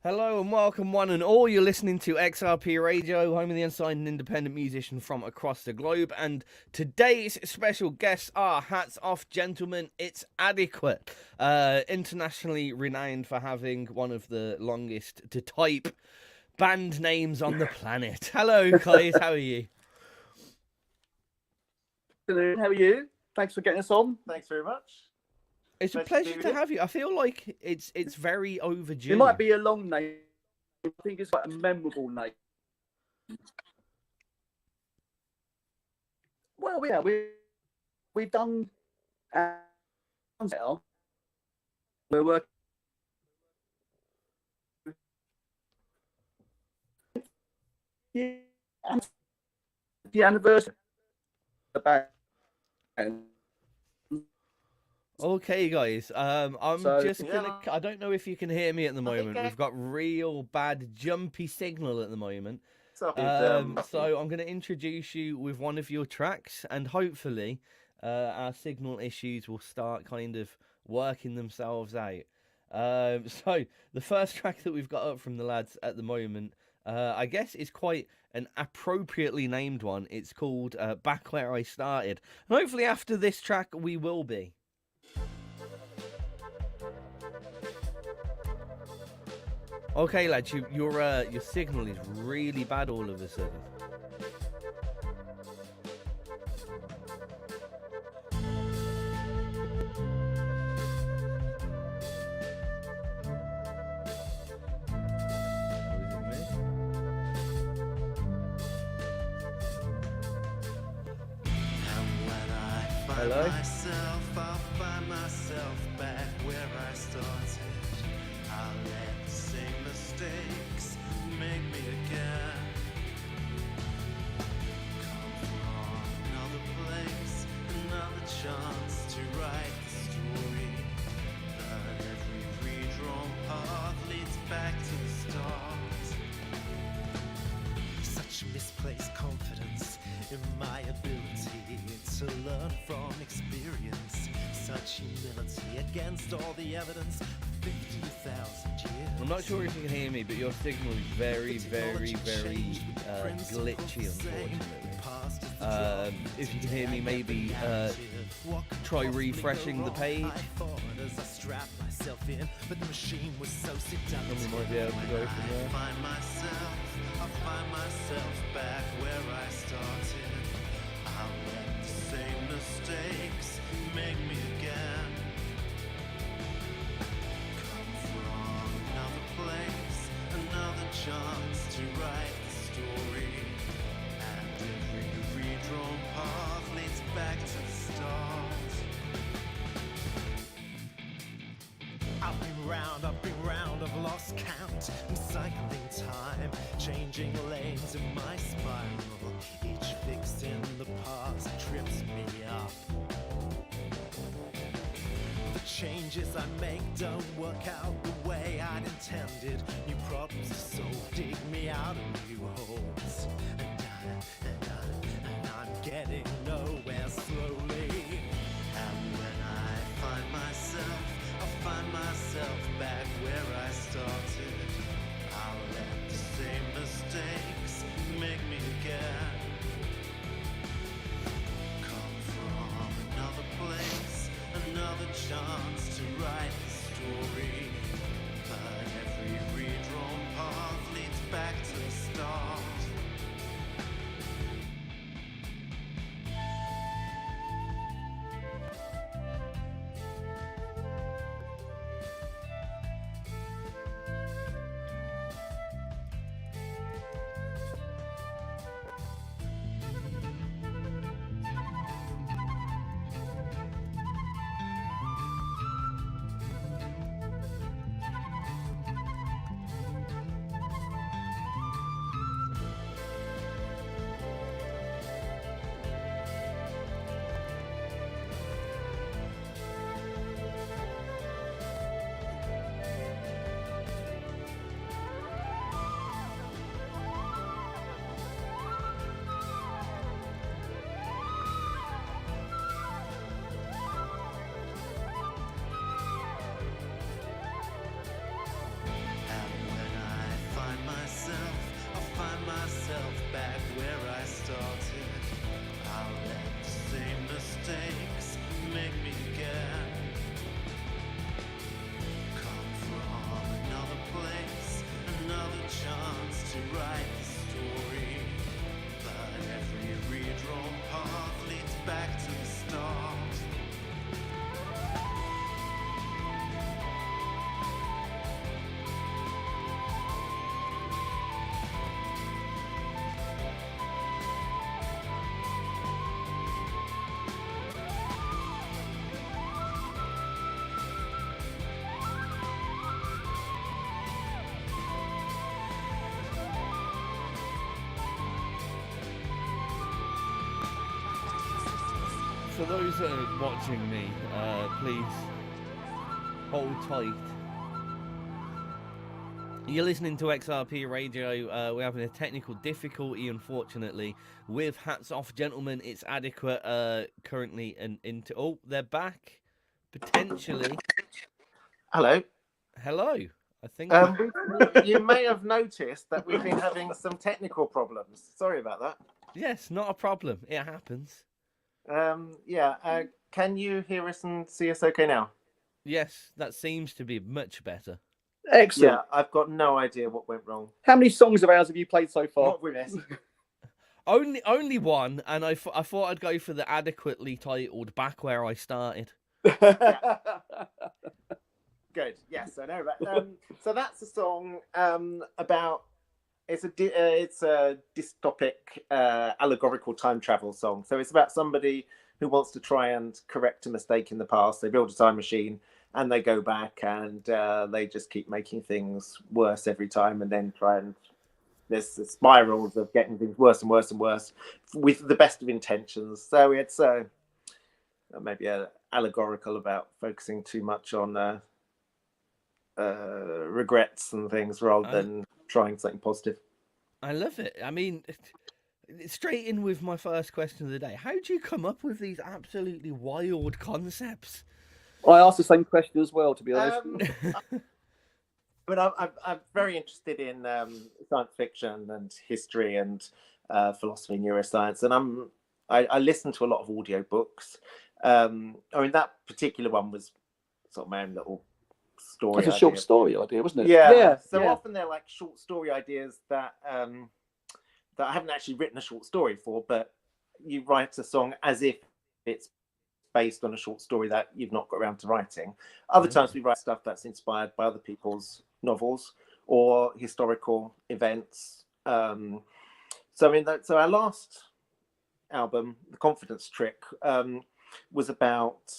Hello and welcome one and all. You're listening to XRP Radio, home of the unsigned and independent musician from across the globe. And today's special guests are, hats off gentlemen, it's Adequate. Internationally renowned for having one of the longest to type band names on the planet. Hello guys, how are you? How are you? Thanks for getting us on. Thanks very much. It's a pleasure to have you. I feel like it's very overdue. It might be a long name. I think it's like a memorable name. Well, yeah, we've done. We're working. Yeah, the anniversary. Okay, guys. I'm just gonna. I don't know if you can hear me at the moment. We've got real bad jumpy signal at the moment. So I'm gonna introduce you with one of your tracks, and hopefully, our signal issues will start kind of working themselves out. So the first track that we've got up from the lads at the moment, I guess is quite an appropriately named one. It's called "Back Where I Started," and hopefully after this track we will be. Okay, lads, your signal is really bad all of a sudden. Hello? I'll find myself back where I started. I'll let the same mistakes make me again. Come from another place, another chance to write the story. But every redrawn path leads back to the start. Such misplaced confidence in my ability to learn from experience. Such humility against all the evidence. 50,000 years. I'm not sure if you can hear me, but your signal is very, very, very glitchy, unfortunately. If you can hear me, maybe try refreshing the page. And we might be able to go from there. I'll find myself back where I started. I'll let the same mistakes make me again. Another chance to write the story. And every redrawn path leads back to the start. I've been round, I've lost count. I'm cycling time, changing lanes in my spiral. Each fix in the past trips me up. The changes I make don't work out the way I'd intended. New problems to solve, dig me out of new holes. And I'm getting nowhere slowly. And when I find myself, I'll find myself back where I started. I'll let the same mistakes make me again. Come from another place, another chance to write the story. But every redrawn path leads back to the start. where I started. I'll let the same mistakes make me again. Come from another place, another chance to write the story. But every redrawn path leads back to the start. For those that are watching me, please hold tight. You're listening to XRP Radio. We're having a technical difficulty, unfortunately, with Hats Off Gentlemen. It's adequate currently and into... Oh, they're back. Potentially. Hello. Hello. I think... You may have noticed that we've been having some technical problems. Sorry about that. Yes, not a problem. It happens. Can you hear us and see us okay now? Yes, that seems to be much better. Excellent. Yeah, I've got no idea what went wrong. How many songs of ours have you played so far? Not with us. Only one, and I thought I'd go for the adequately titled Back Where I Started. Yeah. Good. Yes, I know that. So that's a song about. It's a dystopic, allegorical time travel song. So it's about somebody who wants to try and correct a mistake in the past. They build a time machine and they go back and they just keep making things worse every time, and then try and there's the spirals of getting things worse and worse and worse with the best of intentions. So it's maybe allegorical about focusing too much on regrets and things rather than trying something positive. I love it. I mean, straight in with my first question of the day. How do you come up with these absolutely wild concepts? I asked the same question as well, to be honest. But I'm very interested in science fiction and history and philosophy and neuroscience, and I listen to a lot of audiobooks. I mean, that particular one was sort of my own little story. It's a short story idea, wasn't it? Yeah. So often they're like short story ideas that that I haven't actually written a short story for, but you write a song as if it's based on a short story that you've not got around to writing. Other times we write stuff that's inspired by other people's novels or historical events. So I mean, so our last album, The Confidence Trick, was about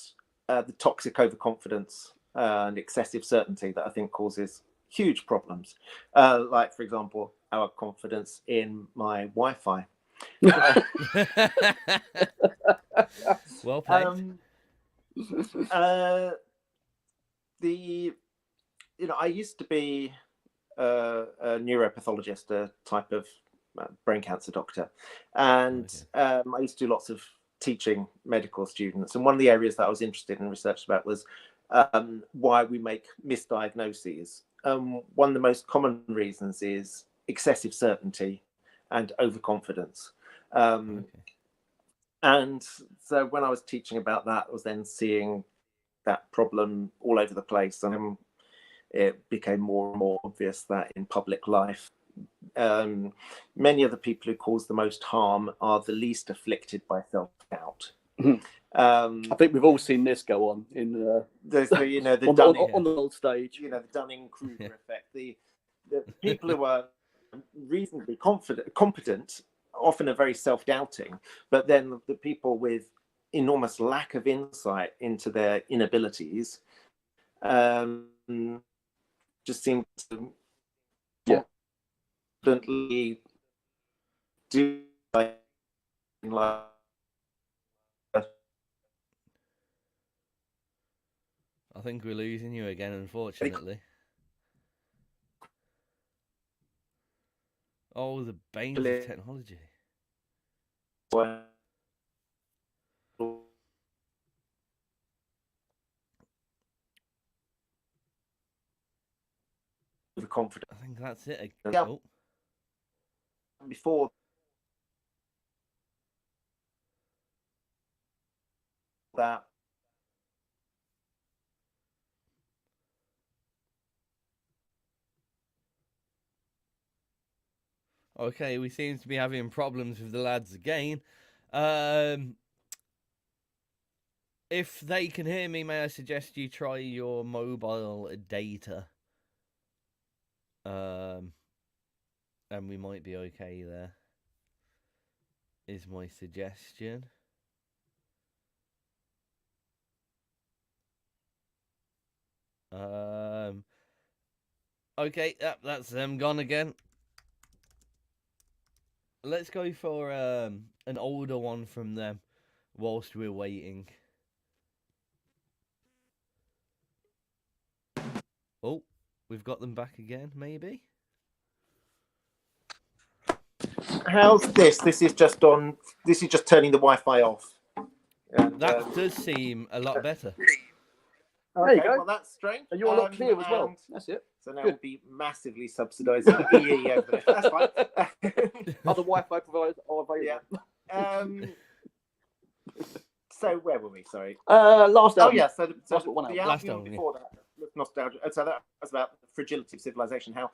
the toxic overconfidence and excessive certainty that I think causes huge problems. Like, for example, our confidence in my Wi-Fi. Well played. I used to be a neuropathologist, a type of brain cancer doctor, and I used to do lots of teaching medical students. And one of the areas that I was interested in research about was why we make misdiagnoses. One of the most common reasons is excessive certainty and overconfidence. And so when I was teaching about that, I was then seeing that problem all over the place. And it became more and more obvious that in public life, many of the people who cause the most harm are the least afflicted by self-doubt. I think we've all seen this go on in on the old stage. The Dunning-Kruger effect. The people who are reasonably competent often are very self-doubting, but then the people with enormous lack of insight into their inabilities just seem to confidently do like. I think we're losing you again, unfortunately. Oh, the bane of technology. Confident. I think that's it. Before that. Okay, we seem to be having problems with the lads again. If they can hear me, may I suggest you try your mobile data? And we might be okay there, is my suggestion. Okay, that's them gone again. Let's go for an older one from them whilst we're waiting. Oh, we've got them back again, maybe? How's this? This is just turning the Wi-Fi off. And, that does seem a lot better. Okay, there you go. Well, that's strange. And you're a lot clearer as well. That's it. So now we'll be massively subsidising the EE over there. That's fine. Other Wi-Fi providers are available. Yeah. So where were we? Sorry. Last album. Oh yeah. So the last album album before that, nostalgia. So that was about the fragility of civilization. How,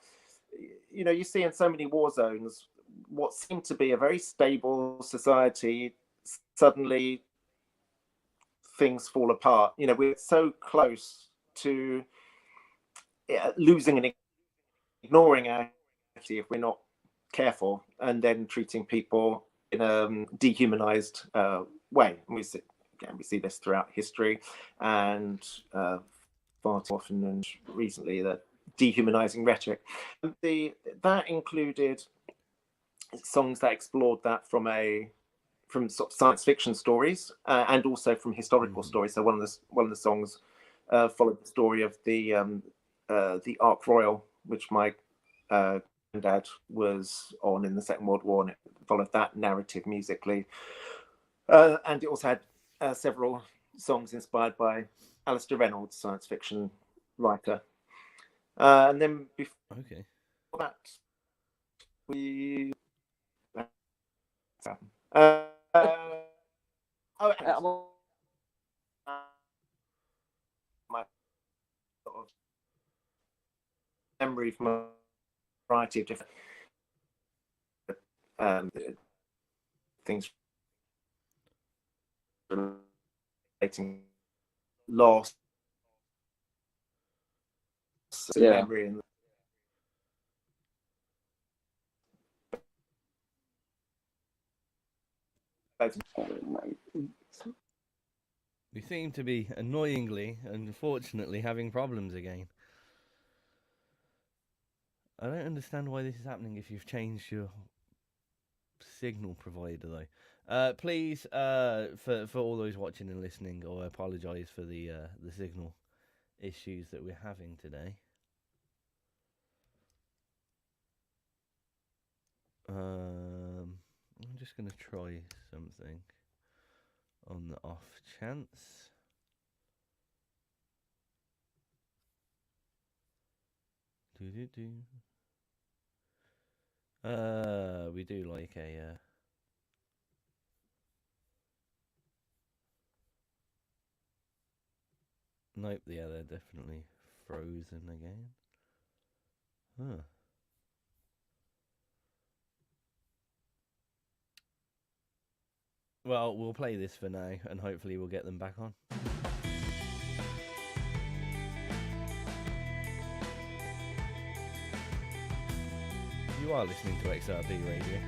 you see in so many war zones what seemed to be a very stable society, suddenly things fall apart. We're so close to losing and ignoring our humanity if we're not careful, and then treating people in a dehumanized way. And we see this throughout history, and far too often and recently the dehumanizing rhetoric. That included songs that explored that from sort of science fiction stories and also from historical stories. So one of the songs followed the story of the Ark Royal, which my dad was on in the Second World War, and it followed that narrative musically. And it also had several songs inspired by Alistair Reynolds, science fiction writer. And then before that, we. My sort of memory from a variety of different things relating loss, memory, and we seem to be annoyingly, unfortunately, having problems again. I don't understand why this is happening if you've changed your signal provider, though. Please, for all those watching and listening, I apologise for the signal issues that we're having today. I'm just going to try something on the off chance. We do like a nope, yeah, they're definitely frozen again. Huh. Well, we'll play this for now, and hopefully we'll get them back on. You are listening to XRB Radio.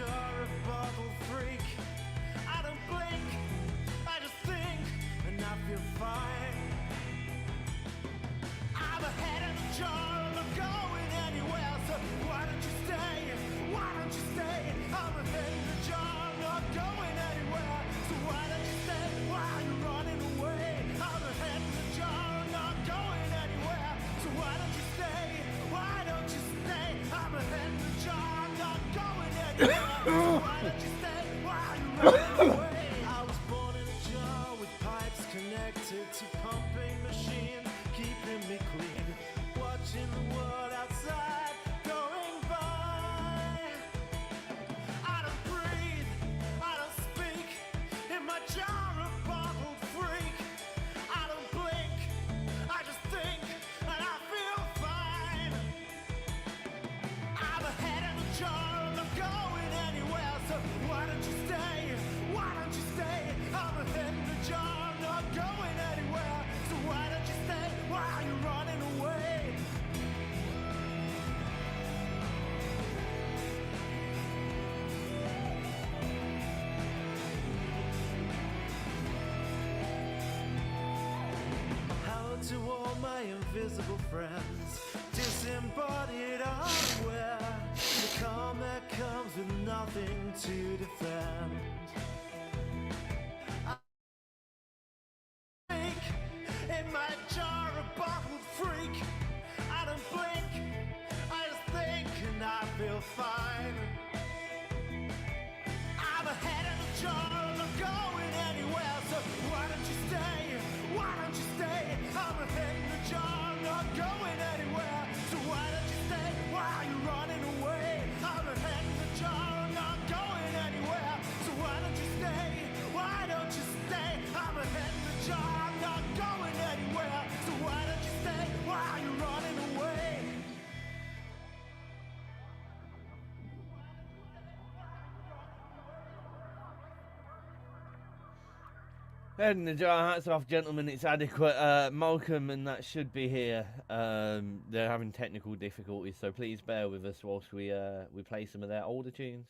you're a bottle freak. I don't blink, I just think, and I feel fine. I'm ahead of the jar, I'm not going anywhere, so why don't you stay? Why don't you stay? I'm ahead of the jar, I'm not going anywhere, so why don't you stay? Why are you running away? I'm ahead of the jar, I'm not going anywhere, so why don't you stay? Why don't you stay? I'm ahead of the jar, I'm not going anywhere, so why don't you stay? Why are you running away? I was born in a jar with pipes connected to pumping machines, keeping me clean, watching the world outside going by. I don't breathe, I don't speak, in my jar a bottled freak. I don't blink, I just think, and I feel fine. I'm ahead of the jar, I'm not going anywhere, so why don't you stay? Why don't you stay? I'm ahead of the jar, I'm not going anywhere, so why don't you stay? Why are you running away? How to all my invisible friends, disembodied unaware, the calm that comes with nothing to defend. In my jar a bottled freak. I don't blink, I just think, and I feel fine. I'm ahead of the jar, I'm not going anywhere, so why don't you stay? Why don't you stay? I'm ahead of the jar, I'm not going anywhere, so why don't you stay? Why are you running away? I'm ahead of the jar, I'm not going anywhere, so why don't you stay? Why don't you stay? I'm ahead of the jar, I'm not going anywhere, so why don't you stay? Why are you running away? Head in the jar, hats off, gentlemen. It's adequate. Malcolm and that should be here. They're having technical difficulties, so please bear with us whilst we play some of their older tunes.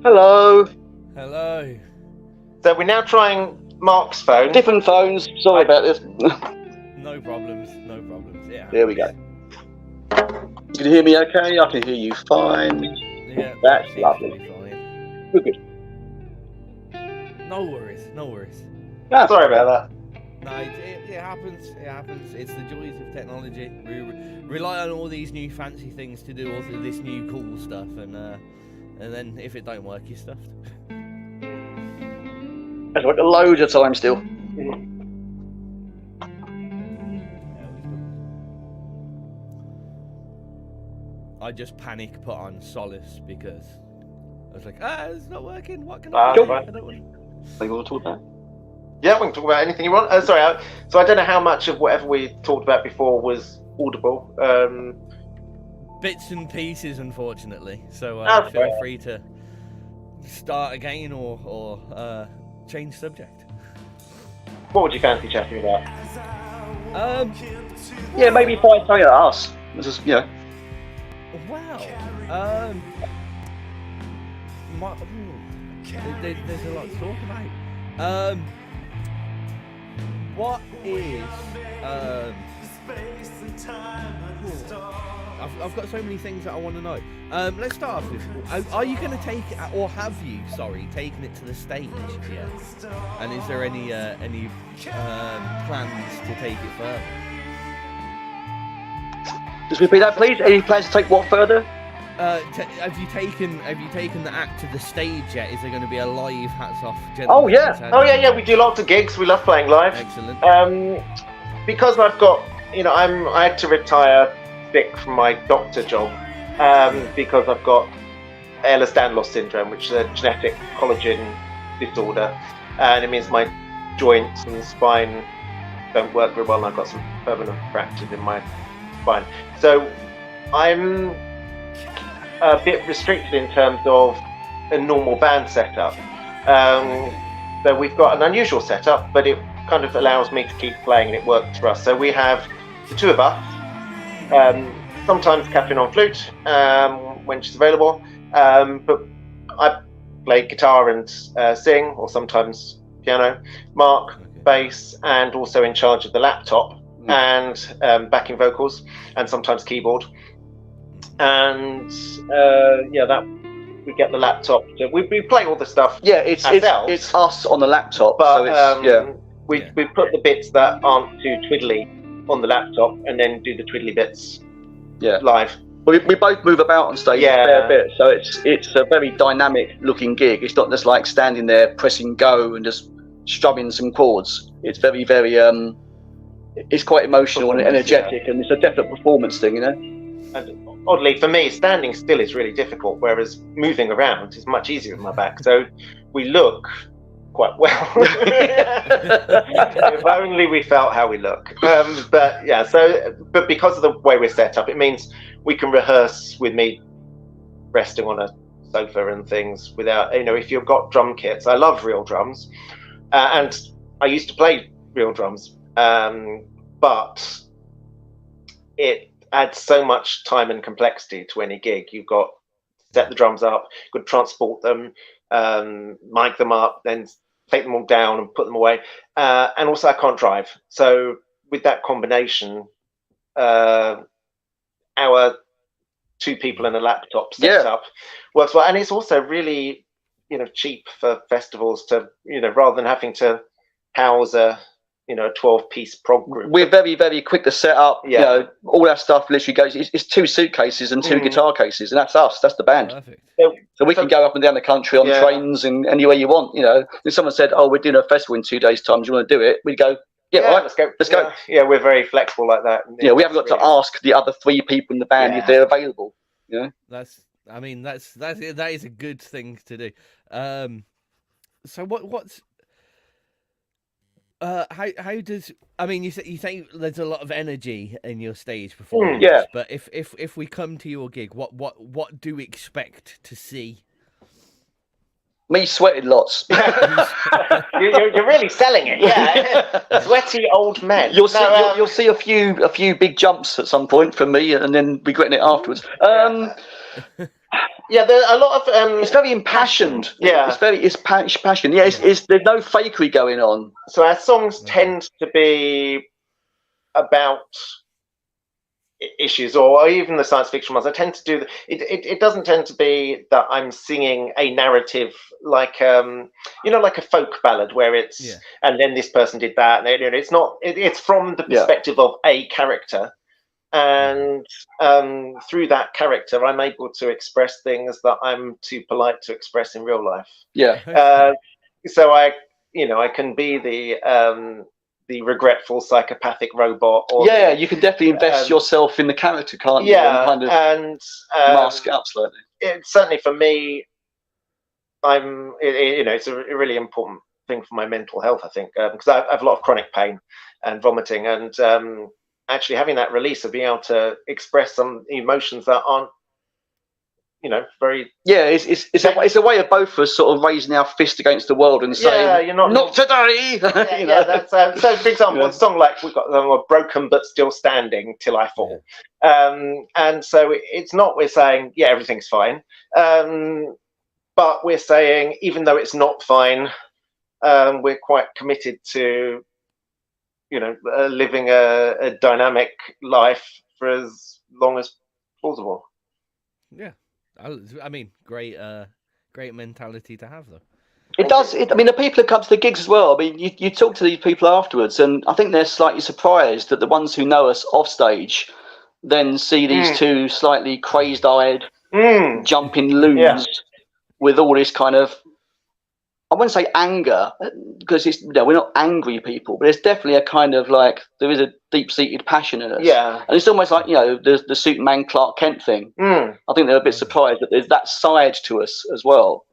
Hello. Hello. So we're now trying Mark's phone. Different phones. Sorry about this. No problems. No problems. Yeah. There we go. You can hear me okay? I can hear you fine. Yeah. That's seems to lovely. be fine. Good. No worries. No worries. Ah, Sorry about that. No, it happens. It happens. It's the joys of technology. We rely on all these new fancy things to do all this new cool stuff, and then if it don't work, you're stuffed. That's like loads of time still. I just panic put on Solace because I was like, it's not working. What can I do? Right. I don't want... What you want to talk about? Yeah, we can talk about anything you want. Sorry, so I don't know how much of whatever we talked about before was audible. Bits and pieces, unfortunately. So feel free to start again or change subject. What would you fancy chatting about? Yeah, maybe find something at us. This is, you know. Wow. There's a lot to talk about. What is I've got so many things that I want to know. Let's start off with, are you going to take, or have you, taken it to the stage yet? And is there any plans to take it further? Just repeat that, please. Any plans to take what further? Have you taken the act to the stage yet? Is there going to be a live Hats Off? Oh yeah. Yeah. We do lots of gigs. We love playing live. Excellent. Because I've got, I had to retire sick from my doctor job because I've got Ehlers-Danlos syndrome, which is a genetic collagen disorder, and it means my joints and spine don't work very well, and I've got some permanent fractures in my spine. So I'm a bit restricted in terms of a normal band setup. So we've got an unusual setup, but it kind of allows me to keep playing, and it works for us. So we have the two of us, sometimes Catherine on flute when she's available, but I play guitar and sing, or sometimes piano, Mark bass, and also in charge of the laptop and backing vocals, and sometimes keyboard. And that we get the laptop. We play all the stuff. Yeah, it's us on the laptop. But so we put the bits that aren't too twiddly on the laptop, and then do the twiddly bits live. We both move about on stage a fair bit, so it's a very dynamic looking gig. It's not just like standing there pressing go and just strumming some chords. It's very, very it's quite emotional and energetic, and it's a definite performance thing, And oddly, for me, standing still is really difficult, whereas moving around is much easier with my back. So we look quite well. If only we felt how we look. But because of the way we're set up, it means we can rehearse with me resting on a sofa and things without, if you've got drum kits. I love real drums, and I used to play real drums, but it adds so much time and complexity to any gig. You've got to set the drums up, you've got to transport them, mic them up, then take them all down and put them away. And also I can't drive. So with that combination, our two people and a laptop set up works well. And it's also really, cheap for festivals to, rather than having to house a 12-piece prog group. We're very, very quick to set up. All our stuff literally goes. It's 2 suitcases and 2 guitar cases, and that's us. That's the band. Perfect. So we can go up and down the country on trains and anywhere you want. If someone said, "Oh, we're doing a festival in 2 days' time. Do you want to do it?" We'd go, "Yeah, all right, let's go. Let's go." Yeah, we're very flexible like that. We haven't got to ask the other 3 people in the band if they're available. That is a good thing to do. So what's how does you say there's a lot of energy in your stage performance? But if we come to your gig, what do we expect to see? Me sweating lots. You're really selling it, Sweaty old men. You'll see a few big jumps at some point from me, and then regretting it afterwards. There's a lot of it's very impassioned. It's passion. There's no fakery going on. So our songs tend to be about issues, or even the science fiction ones. I tend to do it doesn't tend to be that I'm singing a narrative like like a folk ballad where it's and then this person did that, and it's not. It's from the perspective of a character. And through that character, I'm able to express things that I'm too polite to express in real life. So I can be the regretful psychopathic robot. Or you can definitely invest yourself in the character, can't you? And mask it up slightly. Certainly for me, it's a really important thing for my mental health, I think, because I have a lot of chronic pain and vomiting, and actually having that release of being able to express some emotions that aren't very it's a way of both of us sort of raising our fist against the world and saying you're not today. That's so for example a song like we've got Broken But Still Standing Till I Fall, and so it's not we're saying everything's fine, but we're saying even though it's not fine, we're quite committed to living a dynamic life for as long as plausible. Yeah, I mean, great mentality to have, though. It does. I mean, the people who come to the gigs as well. I mean, you talk to these people afterwards, and I think they're slightly surprised that the ones who know us off stage then see these two slightly crazed-eyed, jumping loons with all this kind of, I wouldn't say anger, because we're not angry people, but it's definitely a kind of like, there is a deep-seated passion in us. Yeah. And it's almost like, the Superman Clark Kent thing. I think they're a bit surprised that there's that side to us as well.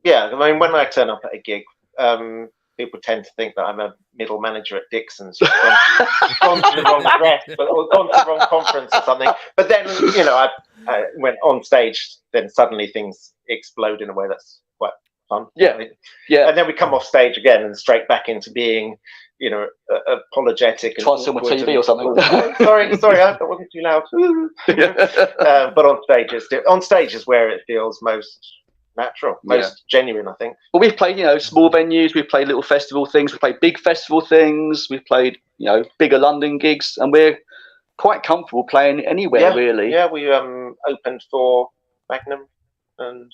Yeah, I mean, when I turn up at a gig, people tend to think that I'm a middle manager at Dixon's, gone to the wrong address, or gone to the wrong conference or something. But then, I went on stage, then suddenly things explode in a way that's quite fun. Yeah. And then we come off stage again and straight back into being, apologetic. And try to film a TV or something. sorry, that wasn't too loud. But on stage is where it feels most natural, most genuine, I think. Well, we've played, small venues, we've played little festival things, we've played big festival things, we've played, bigger London gigs, and we're quite comfortable playing anywhere, really. Yeah, we opened for Magnum and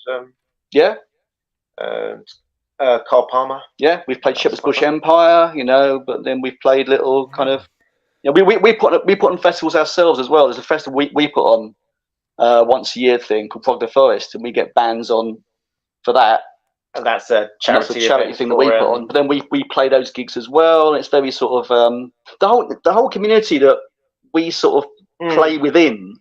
Carl Palmer. Yeah, we've played Shepherd's Bush Empire, but then we've played little kind of, we put on festivals ourselves as well. There's a festival we put on once a year thing called Prog the Forest, and we get bands on for that. And that's a charity thing that we put on. But then we play those gigs as well, and it's very sort of the whole community that we sort of play within,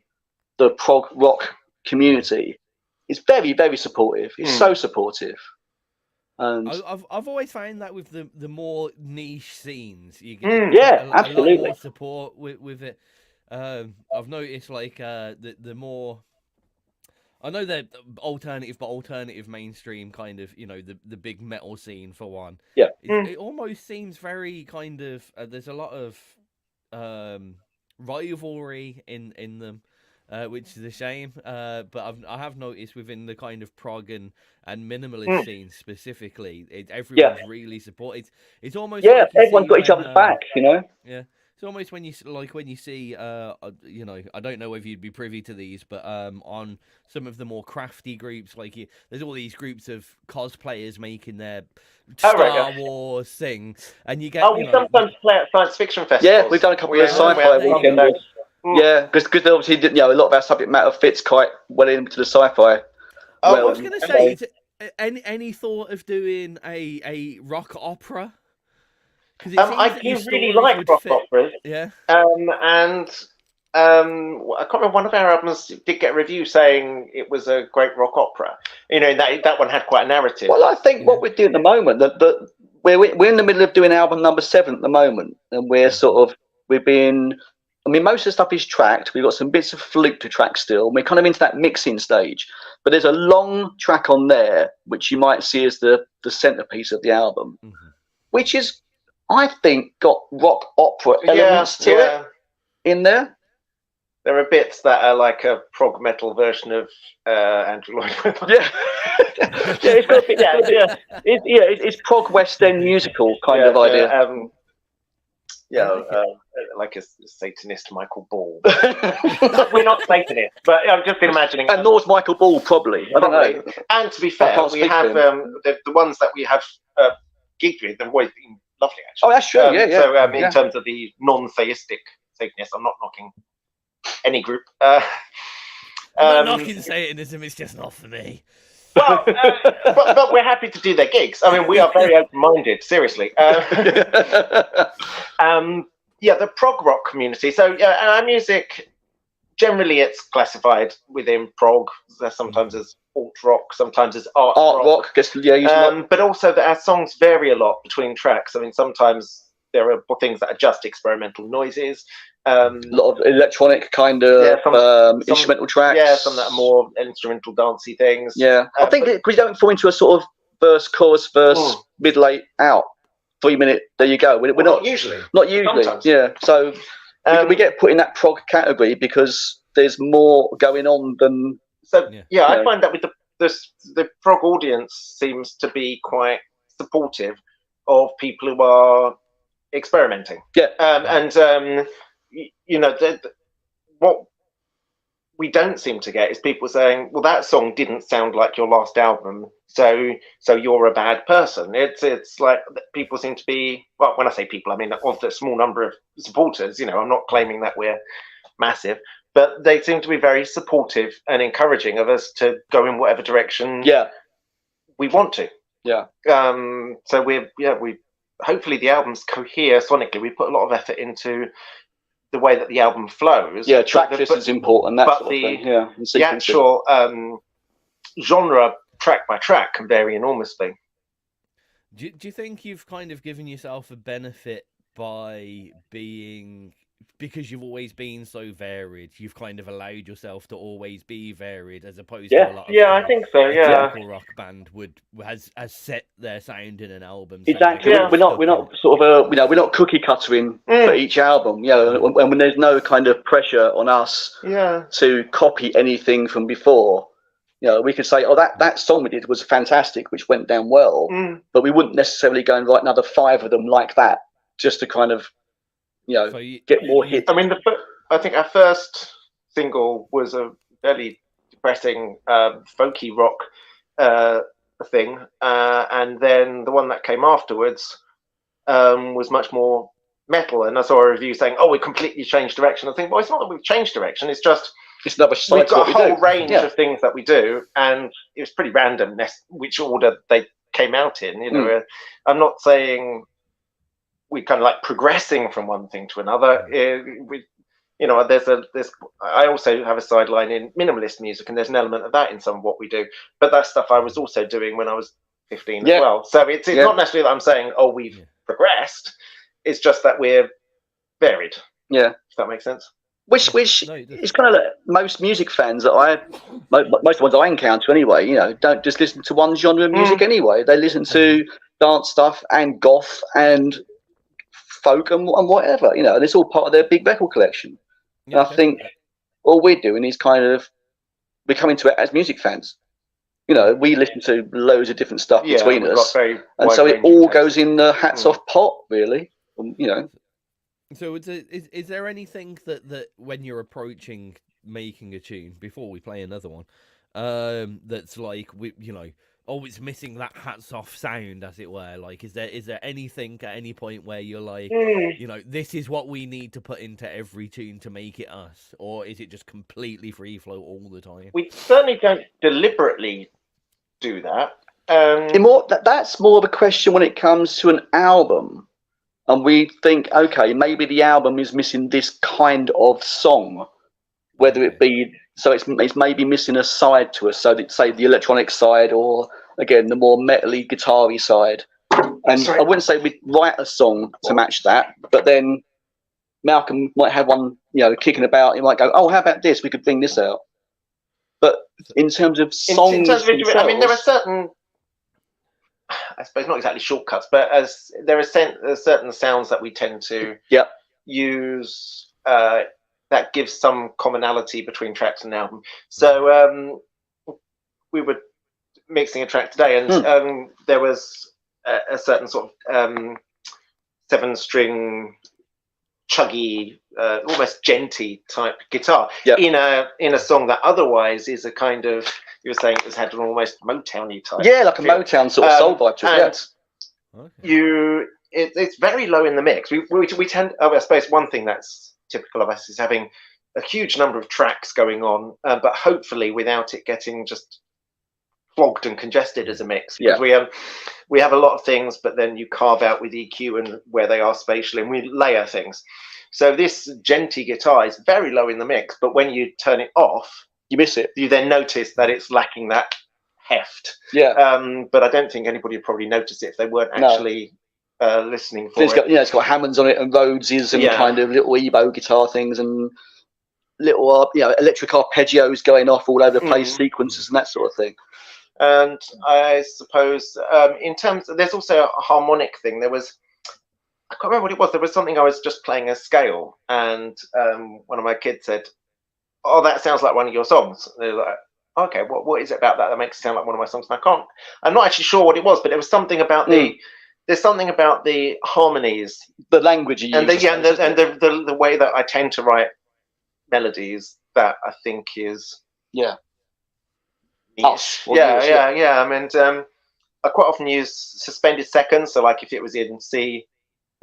the prog rock community, is very, very supportive. It's so supportive. And I've always found that with the more niche scenes, you get absolutely a lot more support with it. I've noticed like the more, I know they're alternative, but alternative mainstream kind of, the big metal scene for one. Yeah, it almost seems very kind of there's a lot of rivalry in them, which is a shame. But I have noticed within the kind of prog and minimalist scene specifically, everyone's really supported. It's almost like everyone's got each other's back, Yeah. It's almost when you see, I don't know whether you'd be privy to these, but on some of the more crafty groups, there's all these groups of cosplayers making their Star Wars thing, and you get. We sometimes play at science fiction festivals. Yeah, we've done a couple of sci-fi weekends. Yeah, because obviously, a lot of our subject matter fits quite well into the sci-fi. I was going to say, any thought of doing a rock opera? I do really like rock operas. Yeah. And I can't remember, one of our albums did get a review saying it was a great rock opera. That one had quite a narrative. Well, I think what we're doing at the moment, that we're in the middle of doing album number 7 at the moment, and we've been. I mean, most of the stuff is tracked. We've got some bits of flute to track still. We're kind of into that mixing stage. But there's a long track on there, which you might see as the centerpiece of the album, which is, I think, got rock opera elements to it in there. There are bits that are like a prog metal version of Andrew Lloyd Webber. It's got a bit. It's prog West End musical kind of idea. Like a Satanist Michael Ball. We're not Satanists, but I'm just imagining. And nor's Michael Ball, probably. I don't know. And to be fair, we have the ones that we have gigged with have always been lovely, actually. Oh, that's true. So in terms of the non-theistic Satanists, I'm not knocking any group. I'm not knocking Satanism, it's just not for me. Well, but we're happy to do their gigs. I mean, we are very open-minded, seriously. The prog rock community. So, our music, generally it's classified within prog. Sometimes as alt rock, sometimes as art rock. But also that our songs vary a lot between tracks. I mean, sometimes there are things that are just experimental noises. A lot of electronic kind of instrumental tracks. Yeah, some that are more instrumental dancey things. Yeah, I think we don't fall into a sort of verse, chorus, mid, late, out. 3 minute. There you go. We're not usually. Not usually. Sometimes. Yeah. So we get put in that prog category because there's more going on than. So I find that with the prog audience seems to be quite supportive of people who are experimenting. Yeah. What we don't seem to get is people saying, well, that song didn't sound like your last album, so you're a bad person. It's like people seem to be, well, when I say people, I mean of the small number of supporters, you know, I'm not claiming that we're massive, but they seem to be very supportive and encouraging of us to go in whatever direction we want to. So we hopefully the albums cohere sonically. We put a lot of effort into the way that the album flows. Yeah, track list is important. That sort of thing. Yeah, the actual genre, track by track, can vary enormously. Do you think you've kind of given yourself a benefit by being, because you've always been so varied, you've kind of allowed yourself to always be varied, as opposed to a lot of I think so. a typical rock band has set their sound in an album. Exactly. We're not sort of we're not cookie cuttering for each album. You know, when there's no kind of pressure on us to copy anything from before. You know, we could say, oh, that song we did was fantastic, which went down well, but we wouldn't necessarily go and write another 5 of them like that, just to kind of, you know, get more hits. I mean, I think our first single was a fairly depressing folky rock thing, and then the one that came afterwards was much more metal. And I saw a review saying, "Oh, we completely changed direction." I think, well, it's not that we've changed direction; it's just another side. We've got a whole range of things that we do, and it was pretty random which order they came out in. You know, I'm not saying we kind of like progressing from one thing to another. You know, I also have a sideline in minimalist music, and there's an element of that in some of what we do. But that's stuff I was also doing when I was 15 as well. So it's not necessarily that I'm saying, oh, we've progressed. It's just that we're varied. Yeah, if that makes sense. Which is kind of like most music fans that most of the ones I encounter anyway, you know, don't just listen to one genre of music anyway. They listen to dance stuff and goth and folk and whatever, you know, and it's all part of their big record collection. And I think all we're doing is kind of, we're coming to it as music fans. You know, we listen to loads of different stuff between us, and so it all goes in the hats off pot, really, you know. So is there anything that when you're approaching making a tune, before we play another one, that's like, you know, oh, it's missing that hats off sound, as it were? Like, is there anything at any point where you're like, you know, this is what we need to put into every tune to make it us? Or is it just completely free flow all the time? We certainly don't deliberately do that. That's more of a question when it comes to an album. And we think, okay, maybe the album is missing this kind of song, whether it be, so it's maybe missing a side to us, so that, say, the electronic side, or again the more metally guitar-y side. And I wouldn't say we'd write a song to match that, but then Malcolm might have one, you know, kicking about. He might go, oh, how about this? We could bring this out. But in terms of songs, I mean, there are certain, I suppose not exactly shortcuts, but as there are certain sounds that we tend to use that gives some commonality between tracks and album. So we were mixing a track today, and there was a certain sort of 7-string chuggy, almost djenty type guitar in a song that otherwise is a kind of, you were saying, it's had an almost Motown-y type. Yeah, like a Motown sort of soul vibe to it. And it's very low in the mix. We tend, I suppose one thing that's typical of us is having a huge number of tracks going on, but hopefully without it getting just clogged and congested as a mix. Because we have a lot of things, but then you carve out with EQ and where they are spatially, and we layer things. So this djenty guitar is very low in the mix, but when you turn it off, you miss it. You then notice that it's lacking that heft. But I don't think anybody would probably notice it if they weren't actually listening for it. It's got Hammonds on it and Rhodeses and kind of little Ebo guitar things and little electric arpeggios going off all over the place, sequences and that sort of thing. And I suppose in terms of, there's also a harmonic thing. I can't remember what it was. There was something I was just playing a scale, and one of my kids said, "Oh, that sounds like one of your songs." And they were like, "Okay, what is it about that makes it sound like one of my songs?" And I'm not actually sure what it was, but there was something about there's something about the harmonies, the language you use, and the way that I tend to write melodies that I think is yeah. Us. Yeah. I mean, I quite often use suspended seconds. So, like if it was in C,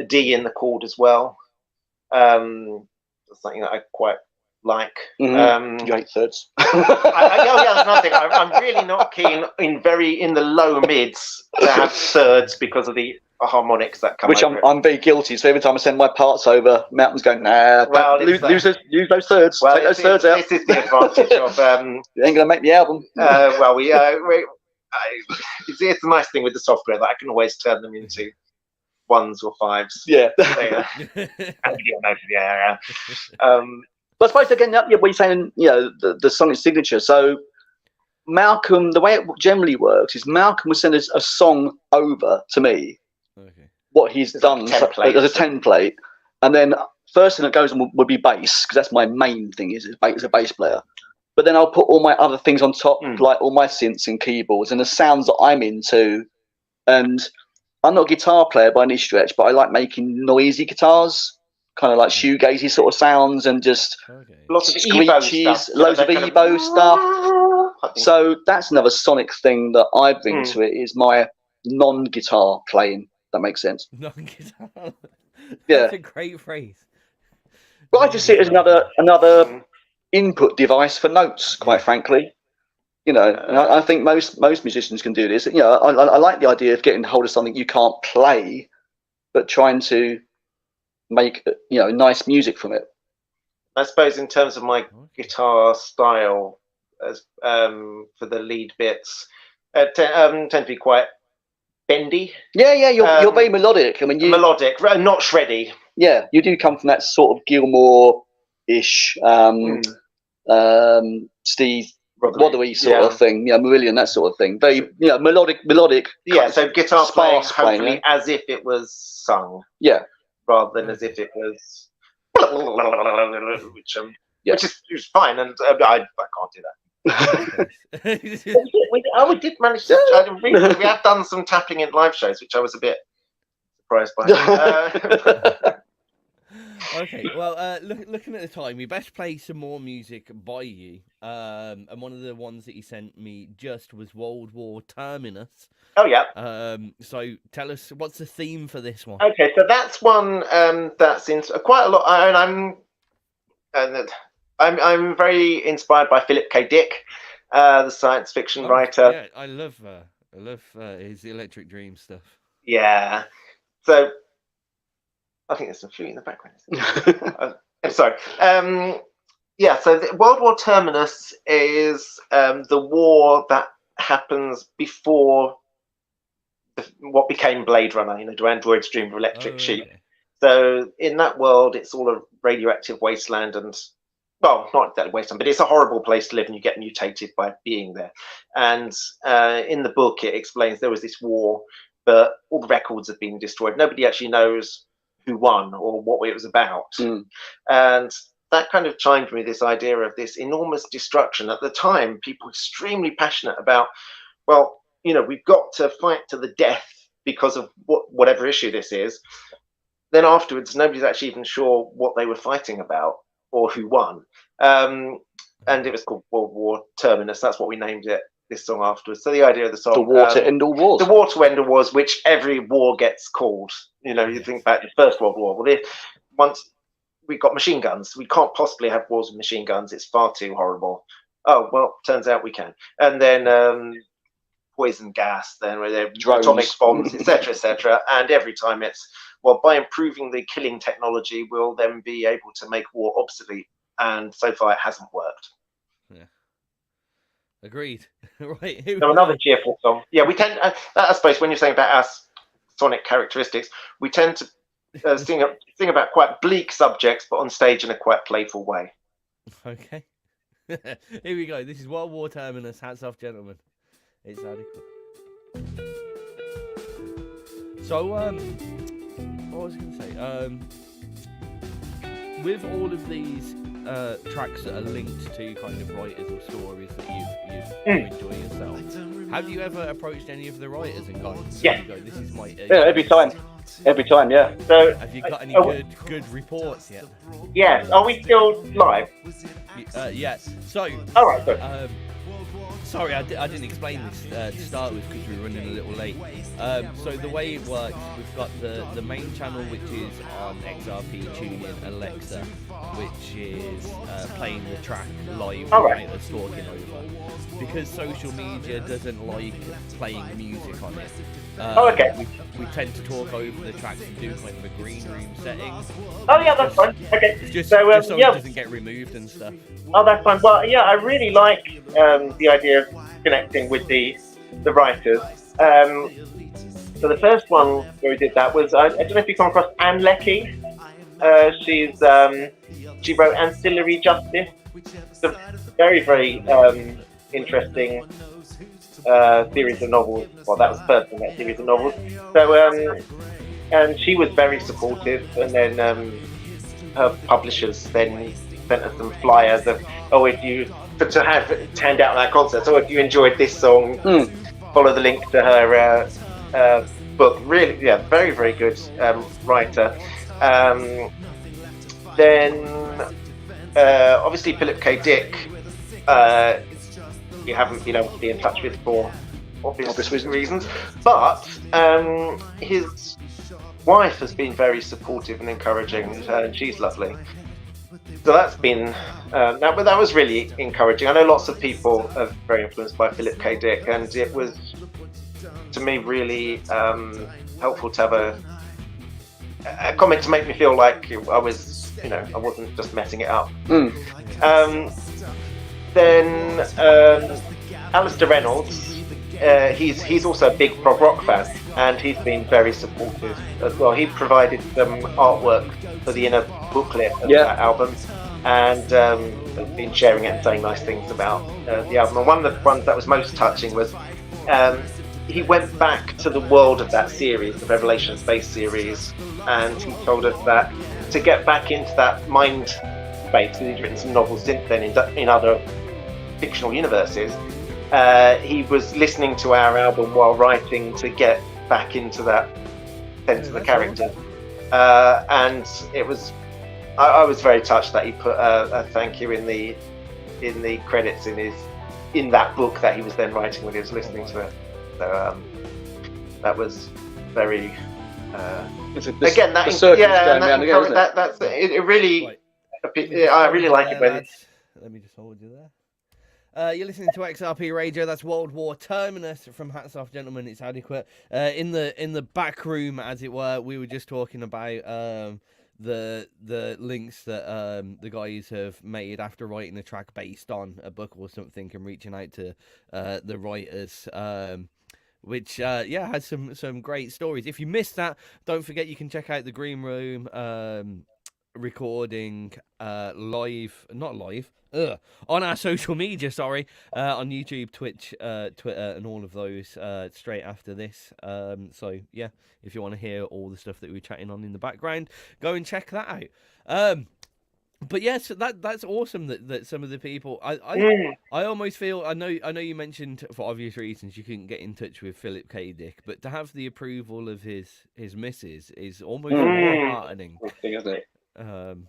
a D in the chord as well. Something that I quite like. Mm-hmm. You hate thirds. That's another thing. I'm really not keen in the low mids to have thirds because of the harmonics that come. Which I'm very guilty. So every time I send my parts over, Mountain's going, nah. Well, use those thirds. Well, take those thirds out. This is the advantage of. You ain't gonna make the album. Well, it's the nice thing with the software that I can always turn them into 1s or 5s. Yeah. But I suppose again, what you're saying, the sonic signature. So Malcolm, the way it generally works is Malcolm will send us a song over to me. Okay. What he's done as a template, and then first thing that goes on will be bass, because that's my main thing is a bass player. But then I'll put all my other things on top, like all my synths and keyboards and the sounds that I'm into. And I'm not a guitar player by any stretch, but I like making noisy guitars, kind of like shoegazy sort of sounds, and just lots of screeches, loads of EBO stuff. So that's another sonic thing that I bring to it, is my non-guitar playing. That makes sense. Non-guitar. Yeah, that's a great phrase. But I just see it as another input device for notes, quite frankly. And I think most musicians can do this. I like the idea of getting hold of something you can't play, but trying to make nice music from it. I suppose in terms of my guitar style, as for the lead bits, tend to be quite bendy. Yeah, you're very melodic. I mean, melodic, not shreddy. Yeah, you do come from that sort of Gilmour-ish, Steve Wathery sort of thing. Yeah, Marillion, that sort of thing. Very, melodic. Yeah, so guitar playing, hopefully, as if it was sung. Yeah, rather than as if it was, which is fine, and I can't do that. we did manage to try to read. We have done some tapping in live shows, which I was a bit surprised by. Okay, well, looking at the time, we best play some more music by you. And one of the ones that you sent me just was World War Terminus. Oh yeah. So tell us, what's the theme for this one? Okay, so that's one that's in quite a lot. I'm very inspired by Philip K. Dick, the science fiction writer. Yeah, I love his Electric Dream stuff. Yeah, so I think there's some flute in the background. I'm sorry. Yeah, so World War Terminus is the war that happens before what became Blade Runner. Do androids dream of electric sheep? Okay. So in that world, it's all a radioactive wasteland, and well, not exactly wasteland, but it's a horrible place to live, and you get mutated by being there. And in the book, it explains there was this war, but all the records have been destroyed. Nobody actually knows who won or what it was about. And that kind of chimed me, this idea of this enormous destruction. At the time, people were extremely passionate about, well, we've got to fight to the death because of whatever issue this is. Then afterwards, nobody's actually even sure what they were fighting about or who won. And it was called World War Terminus. That's what we named it, this song afterwards. So the idea of the song, the war to end all wars. The war to end all wars, which every war gets called. You think about the First World War. Well, once we've got machine guns, we can't possibly have wars with machine guns. It's far too horrible. Oh well, turns out we can. And then poison gas, then atomic bombs, etc. And every time it's, well, by improving the killing technology, we'll then be able to make war obsolete. And so far, it hasn't worked. Yeah. Agreed. Right. So another cheerful song. Yeah, we tend. I suppose when you're saying about our sonic characteristics, we tend to sing about quite bleak subjects, but on stage in a quite playful way. Okay. Here we go. This is World War Terminus. Hats off, gentlemen. It's adequate. So, what was I going to say? With all of these tracks that are linked to kind of writers or stories that you enjoy yourself, have you ever approached any of the writers and gone, yeah, this is my every time. Every time, yeah. So, have you got any good reports yet? Yes. Are we still live? Yes. So. All right. Good. Sorry, I didn't explain this to start with because we were running a little late. So the way it works, we've got the main channel, which is on XRP, TuneIn, Alexa, which is playing the track live without us talking over. Because social media doesn't like playing music on it. We tend to talk over the tracks and do kind of a green room setting. Oh yeah, that's fine. Okay. Just so it doesn't get removed and stuff. Oh, that's fine. Well, yeah, I really like the idea of connecting with the writers. So the first one where we did that was I don't know if you come across Anne Leckie. She wrote Ancillary Justice. It's a very interesting series of novels. Well, that was the first in that series of novels. So and she was very supportive, and then her publishers then sent us some flyers of, if you to hand out at that concert. So if you enjoyed this song, follow the link to her book. Really, yeah, very, very good writer. Then obviously Philip K. Dick, you haven't been able to be in touch with for obvious reasons, but his wife has been very supportive and encouraging, and she's lovely. So that's been that was really encouraging. I know lots of people are very influenced by Philip K. Dick, and it was to me really helpful to have a comment to make me feel like I was, I wasn't just messing it up. Then Alistair Reynolds, he's also a big prog rock fan, and he's been very supportive as well. He provided some artwork for the inner booklet of that album, and has been sharing it and saying nice things about the album. And one of the ones that was most touching was he went back to the world of that series, the Revelation Space series, and he told us that to get back into that mind space, because he's written some novels since then in other fictional universes, he was listening to our album while writing to get back into that sense of the character. And it was, I was very touched that he put a thank you in the credits in that book that he was then writing when he was listening to it. So that was very again that that's it really. I really like it when. Let me just hold you there. You're listening to XRP Radio. That's World War Terminus from Hats Off Gentlemen. It's adequate. In the back room, as it were, we were just talking about the links that the guys have made after writing a track based on a book or something, and reaching out to the writers. Which has some great stories. If you missed that, don't forget you can check out the Green Room recording on our social media, on YouTube, Twitch, Twitter, and all of those straight after this. So yeah, if you want to hear all the stuff that we're chatting on in the background, go and check that out. But yes, that's awesome that some of the people I almost feel I know you mentioned for obvious reasons you couldn't get in touch with Philip K. Dick, but to have the approval of his missus is almost more heartening. Isn't it? Coming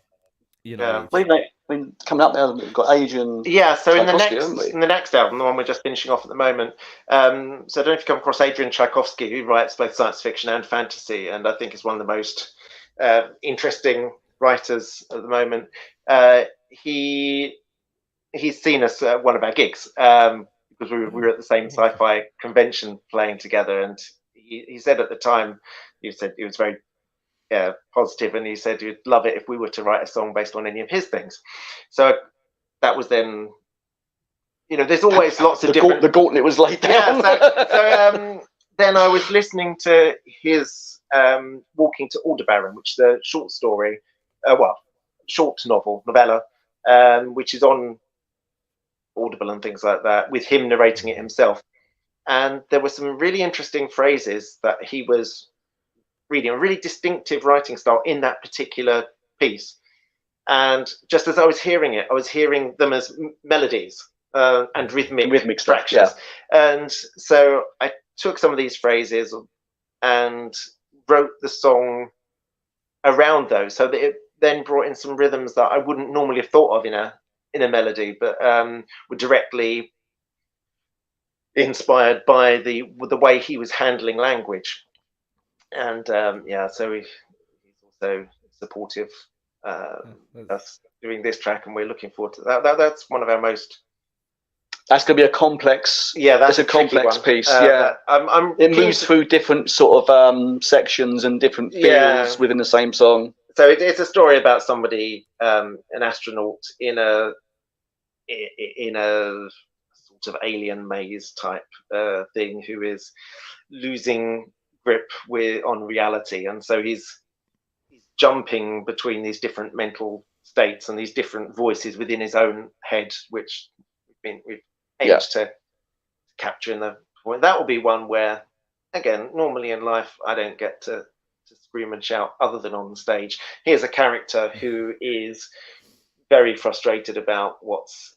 up there, we've got Adrian. Yeah, so in the next album, the one we're just finishing off at the moment. So I don't know if you come across Adrian Tchaikovsky, who writes both science fiction and fantasy, and I think is one of the most interesting writers at the moment. He's seen us at one of our gigs because we were at the same sci-fi convention playing together, and he said at the time, he said he was very positive, and he said he'd love it if we were to write a song based on any of his things. So that was then, there's always lots of different. The gauntlet was laid down. So then I was listening to his Walking to Aldebaran, which is a short story, short novella, which is on Audible and things like that, with him narrating it himself. And there were some really interesting phrases that he was reading, a really distinctive writing style in that particular piece. And just as I was hearing it, I was hearing them as melodies and rhythmic structures. Yeah. And so I took some of these phrases and wrote the song around those, so that it then brought in some rhythms that I wouldn't normally have thought of in a melody, but were directly inspired by the way he was handling language. And so he's also supportive us doing this track, and we're looking forward to that. That's one of our most. That's going to be a complex. Yeah, that's a complex piece. It moves through different sort of sections and different feels within the same song. So it's a story about somebody, an astronaut in a sort of alien maze type thing, who is losing grip on reality, and so he's jumping between these different mental states and these different voices within his own head, which we've aimed to capture in the point. That will be one where, again, normally in life I don't get to scream and shout other than on the stage. Here's a character who is very frustrated about what's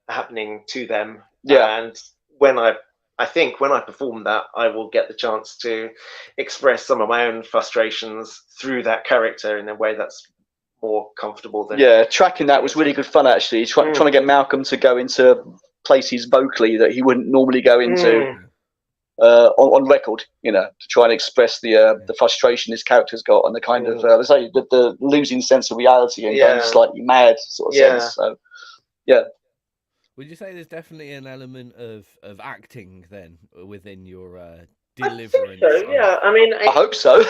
happening to them, and when I think when I perform that, I will get the chance to express some of my own frustrations through that character in a way that's more comfortable than. Tracking that was really good fun, actually. Trying to get Malcolm to go into places vocally that he wouldn't normally go into on record, to try and express the frustration his character's got, and the kind of the losing sense of reality and going slightly mad sort of sense. So would you say there's definitely an element of acting then within your deliverance? I think so, yeah. I mean, I hope so.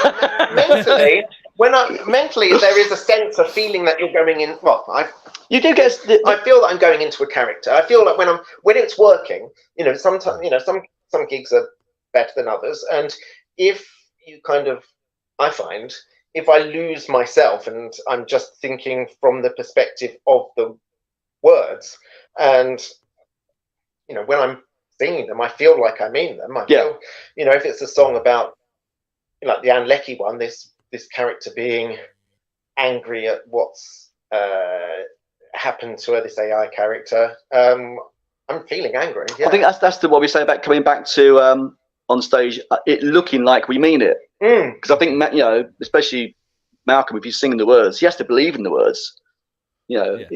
mentally, there is a sense of feeling that you're going in. Well, you do get. I feel that I'm going into a character. I feel like when it's working, sometimes some gigs are better than others, and if you I find if I lose myself and I'm just thinking from the perspective of the words, and when I'm singing them, I feel like I mean them. I feel, if it's a song about, like the Anne Leckie one, this character being angry at what's happened to her, this AI character, I'm feeling angry. I think that's what we say about coming back to on stage, it looking like we mean it. Because I think especially Malcolm, if he's singing the words, he has to believe in the words. You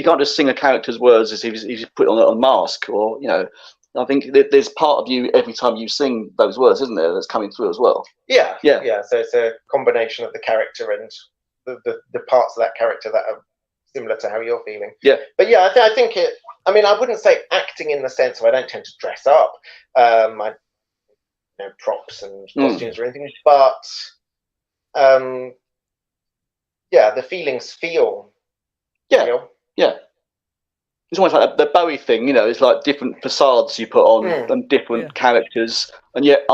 can't just sing a character's words as if he's put on a mask, or I think there's part of you every time you sing those words, isn't there, that's coming through as well. Yeah. So it's a combination of the character and the parts of that character that are similar to how you're feeling. But I think it. I mean, I wouldn't say acting in the sense of I don't tend to dress up, props and costumes or anything, but the feelings feel. It's almost like the Bowie thing, it's like different facades you put on and different characters, and yet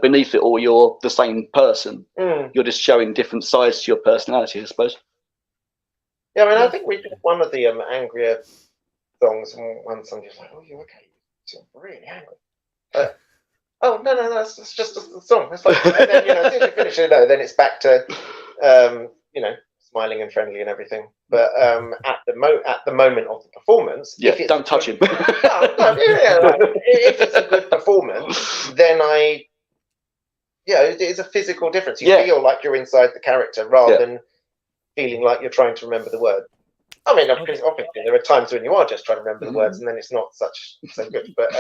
beneath it all you're the same person. You're just showing different sides to your personality, I suppose. I mean, I think we did one of the angrier songs, and one song just like, "Oh, you okay? You're really angry." Oh no, it's just a song. It's like, and then as soon as you finish it, then it's back to smiling and friendly and everything. But at the moment of the performance, don't touch him. If it's a good performance, then it is a physical difference. You feel like you're inside the character rather than feeling like you're trying to remember the word. I mean, obviously, there are times when you are just trying to remember the words, and then it's not so good. But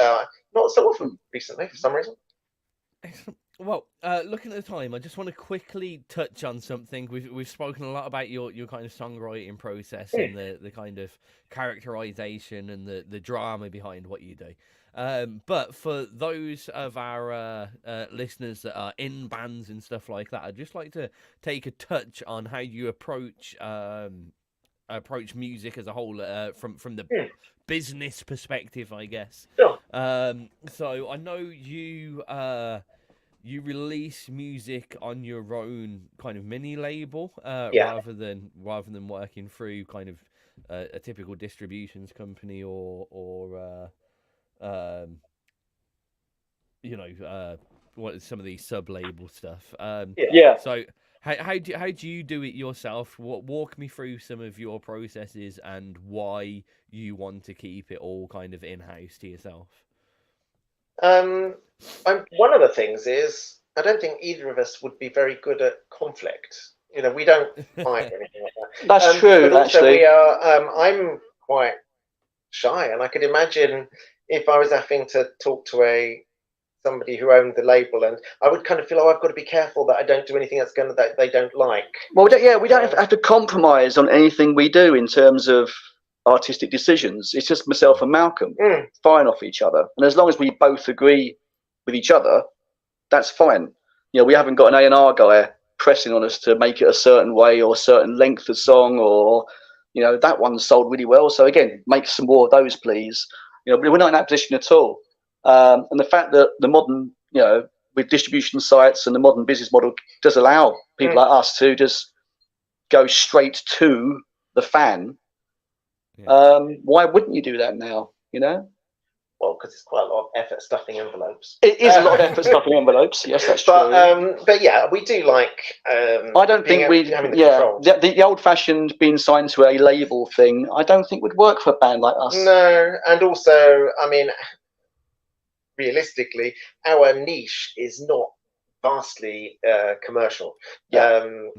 not so often recently, for some reason. Well, looking at the time, I just want to quickly touch on something. We've spoken a lot about your kind of songwriting process and the kind of characterization and the drama behind what you do. But for those of our listeners that are in bands and stuff like that, I'd just like to take a touch on how you approach music as a whole from the business perspective, I guess. Sure. So I know you release music on your own kind of mini label, rather than working through kind of a typical distributions company or what some of these sub label stuff. So how do you do it yourself? Walk me through some of your processes and why you want to keep it all kind of in house to yourself. One of the things is I don't think either of us would be very good at conflict. You know, we don't fight or anything like that. That's true. But also, actually, we are. I'm quite shy, and I could imagine if I was having to talk to somebody who owned the label, and I would kind of feel, I've got to be careful that I don't do anything that they don't like. Well, we don't have to compromise on anything we do in terms of artistic decisions. It's just myself and Malcolm firing off each other, and as long as we both agree with each other, that's fine. You know, we haven't got an A&R guy pressing on us to make it a certain way or a certain length of song, or, you know, that one sold really well, so again, make some more of those, please. You know, we're not in that position at all. And the fact that the modern, you know, with distribution sites and the modern business model does allow people like us to just go straight to the fan, why wouldn't you do that now, you know? Well, because it's quite a lot of effort stuffing envelopes. It is a lot of effort stuffing envelopes. Yes, that's true. But yeah, we do like. I don't think we. The old-fashioned being signed to a label thing, I don't think would work for a band like us. No, and also, I mean, realistically, our niche is not vastly commercial. So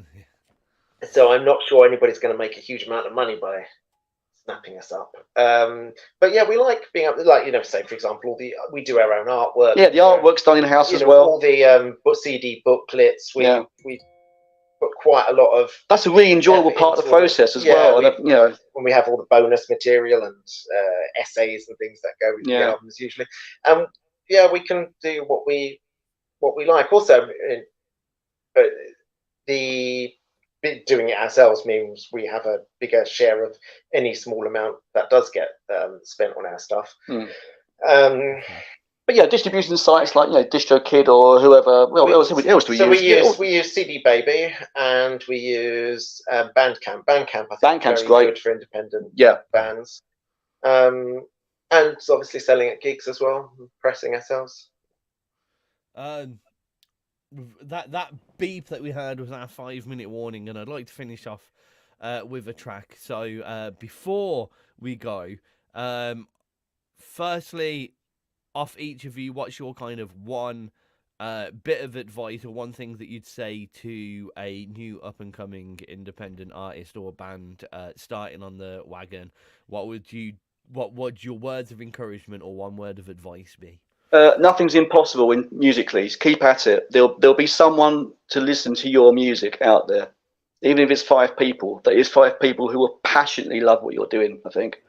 I'm not sure anybody's going to make a huge amount of money by snapping us up. But yeah, we like being able to, like, you know, say for example, we do our own artwork. Yeah, the artwork's done in house as well. All the CD booklets. We put quite a lot of. That's a really enjoyable part of the process as well. And, you know, when we have all the bonus material and essays and things that go with the albums usually. Yeah, we can do what we like. Also, doing it ourselves means we have a bigger share of any small amount that does get spent on our stuff. But yeah, distribution sites like, you know, DistroKid or whoever. Well, what else do we use? We use CD Baby and we use Bandcamp. Bandcamp, I think, Bandcamp's is very great good for independent bands. And obviously selling at gigs as well, pressing ourselves. That beep that we heard was our 5-minute warning, and I'd like to finish off with a track. So before we go, firstly, off each of you, what's your kind of one bit of advice or one thing that you'd say to a new up-and-coming independent artist or band starting on the wagon? What would your words of encouragement or one word of advice be? Nothing's impossible musically. Keep at it. There'll be someone to listen to your music out there, even if it's 5 people. That is 5 people who will passionately love what you're doing. I think.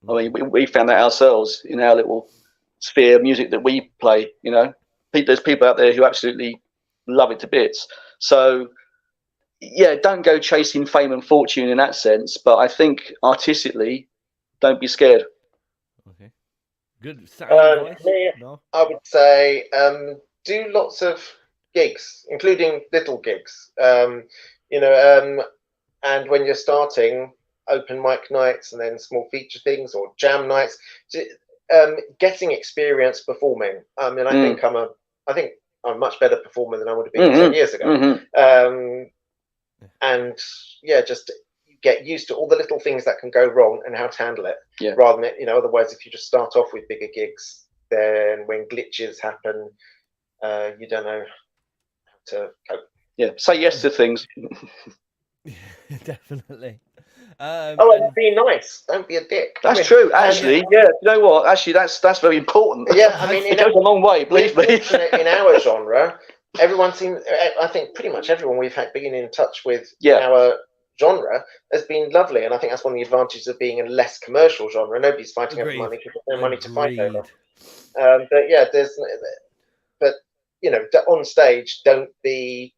I mean, we found that ourselves in our little sphere of music that we play. You know, there's people out there who absolutely love it to bits. So yeah, don't go chasing fame and fortune in that sense. But I think artistically, don't be scared. Okay. Good. No? I would say do lots of gigs, including little gigs. You know, and when you're starting, open mic nights and then small feature things or jam nights. Getting experience performing. I mean, I think I'm a much better performer than I would have been 10 years ago. And yeah, just get used to all the little things that can go wrong and how to handle it, rather than, you know, otherwise if you just start off with bigger gigs, then when glitches happen, you don't know how to cope. Yeah, say yes to things. Definitely. And be nice. Don't be a dick. That's true, actually. Yeah, you know what? Actually, that's very important. Yeah, I mean, it goes a long way, believe me. In our genre, everyone seems. I think pretty much everyone we've been in touch with in our genre has been lovely, and I think that's one of the advantages of being a less commercial genre. Nobody's fighting over money because there's no money to fight over. But yeah, but you know, on stage, don't be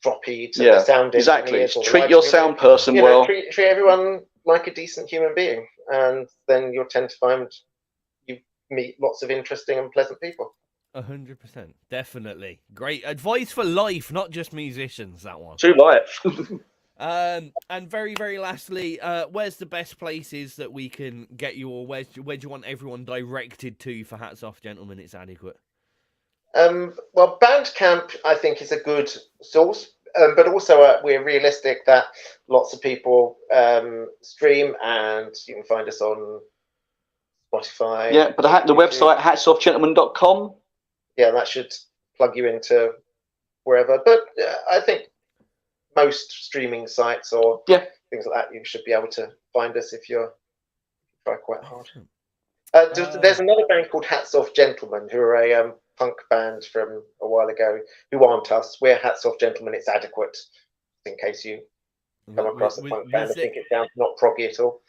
stroppy to the sound engineers. Exactly. Treat your sound person well. Treat everyone like a decent human being, and then you'll tend to find you meet lots of interesting and pleasant people. 100%, definitely. Great advice for life, not just musicians. That one. True life. And very, very lastly, where's the best places that we can get you, or where do you want everyone directed to for Hats Off Gentlemen? It's adequate. Well, Bandcamp, I think, is a good source, but also we're realistic that lots of people stream, and you can find us on Spotify. Yeah, but the website, hatsoffgentlemen.com. Yeah, that should plug you into wherever. But I think most streaming sites or things like that, you should be able to find us if you try quite hard. There's another band called Hats Off Gentlemen, who are a punk band from a while ago, who aren't us. We're Hats Off Gentlemen, It's Adequate, in case you come across a punk band and think it sounds not proggy at all.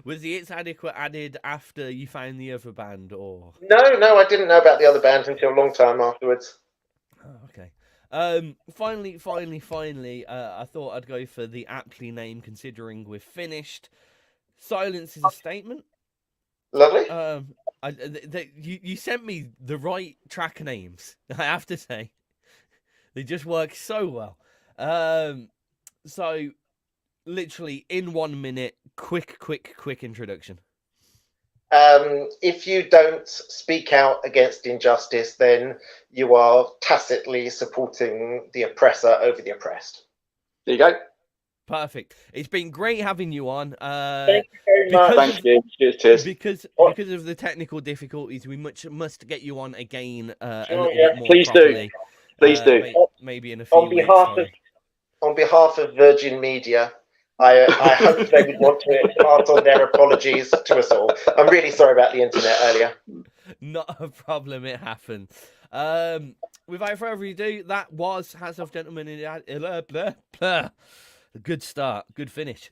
Was the It's Adequate added after you found the other band, or? No, I didn't know about the other band until a long time afterwards. Oh, okay. Finally, I thought I'd go for the aptly named, considering we're finished. Silence is a Statement. Lovely. You sent me the right track names, I have to say. They just work so well. So, literally, in 1 minute, quick introduction. If you don't speak out against injustice, then you are tacitly supporting the oppressor over the oppressed. There you go. Perfect. It's been great having you on. Thank you very much. Thank you. Cheers. Because of the technical difficulties, we must get you on again a Sure, little bit more properly. Please do. Maybe in a few weeks. On behalf of Virgin Media, I hope they would want to pass on their apologies to us all. I'm really sorry about the internet earlier. Not a problem. It happened. Without further ado, that was Hats Off Gentlemen. Good start, good finish.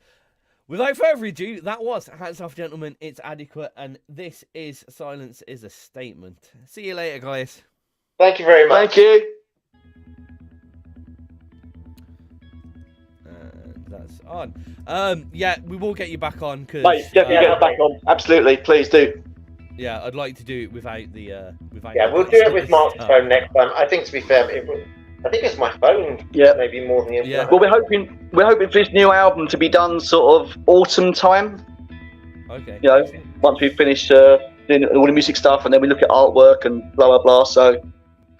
Without further ado, that was Hats Off Gentlemen, It's Adequate, and this is Silence is a Statement. See you later, guys. Thank you very much. Thank you. That's on. Yeah, we will get you back on, because definitely get back on. Absolutely, please do. Yeah, I'd like to do it without the without. Yeah, we'll do it with Mark's phone next time. I think, to be fair, I think it's my phone. Yeah, maybe more than the internet. Well, we're hoping for this new album to be done sort of autumn time. Okay. You know, once we've finished doing all the music stuff, and then we look at artwork and blah blah blah. So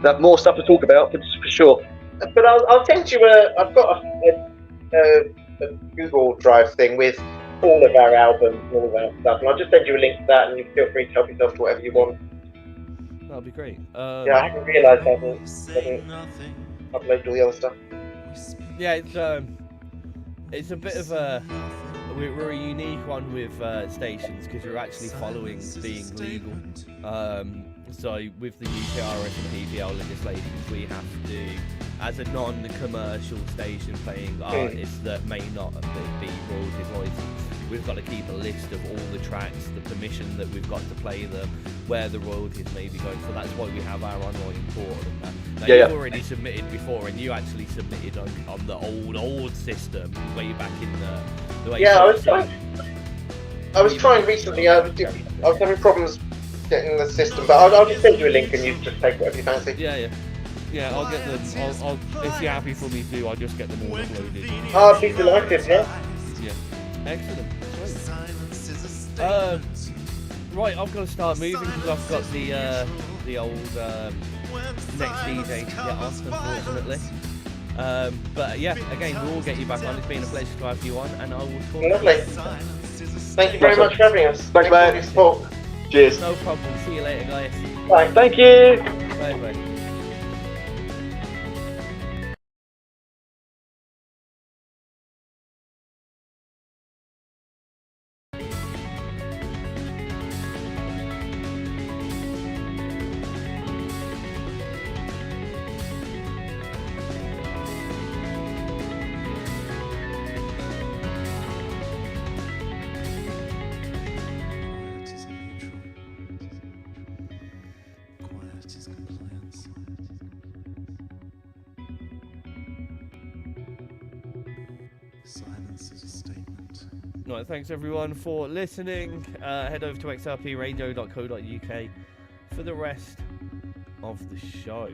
we'll have more stuff to talk about for sure. But I'll send you I've got a Google Drive thing with all of our albums and all of our stuff, and I'll just send you a link to that, and you feel free to help yourself to whatever you want. That'll be great. Yeah, I haven't realised I haven't uploaded all the other stuff. Yeah, it's a bit of we're a unique one with stations, because we're actually following being legal. So with the UKRS and PPL legislations, we have to, as a non-commercial station playing artists that may not be royalties licensed, we've got to keep a list of all the tracks, the permission that we've got to play them, where the royalties may be going. So that's why we have our online portal and that. Now, you've already submitted before, and you actually submitted on the old system way back in the way. Yeah, I was trying recently. I was having problems getting the system, but I'll just send you a link, and you just take whatever you fancy. Yeah, I'll get them. I'll if you're happy for me to, I'll just get them all uploaded. I'd be delighted, yeah. Yeah, excellent. Right, I've got to start moving, because I've got the old next DJ to get on, unfortunately. But yeah, again, we'll get you back on. It's been a pleasure to have you on, and I will talk. Lovely. Thank you very much for having us. Thanks, mate. For your support. Cheers. No problem. See you later, guys. Bye. Thank you. Bye. Silence is a statement. Right, thanks everyone for listening. Head over to xrpradio.co.uk for the rest of the show.